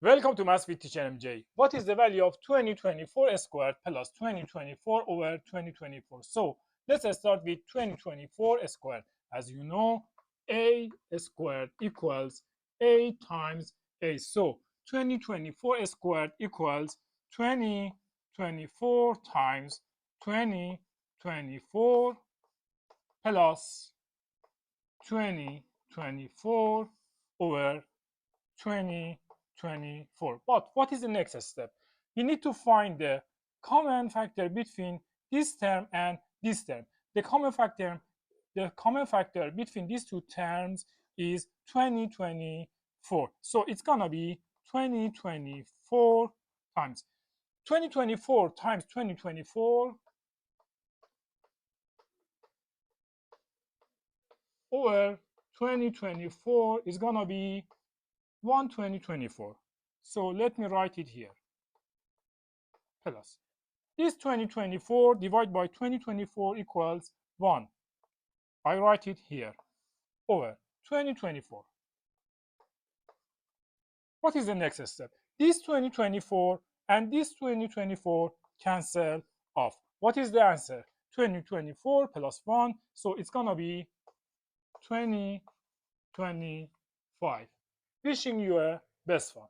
Welcome to Maths with Teacher MJ. What is the value of 2024 squared plus 2024 over 2024? So let's start with 2024 squared. As you know, a squared equals a times a. So 2024 squared equals 2024 times 2024 plus 2024 over 2024. But what is the next step? You need to find the common factor between this term and this term. The common factor between these two terms is 2024. So it's gonna be 2024 times 2024 times 2024 over 2024 is gonna be 2024. So let me write it here. Plus this 2024 divided by 2024 equals 1. I write it here over 2024. What is the next step? This 2024 and this 2024 cancel off. What is the answer? 2024 plus 1. So it's gonna be 2025. Wishing you a best fun.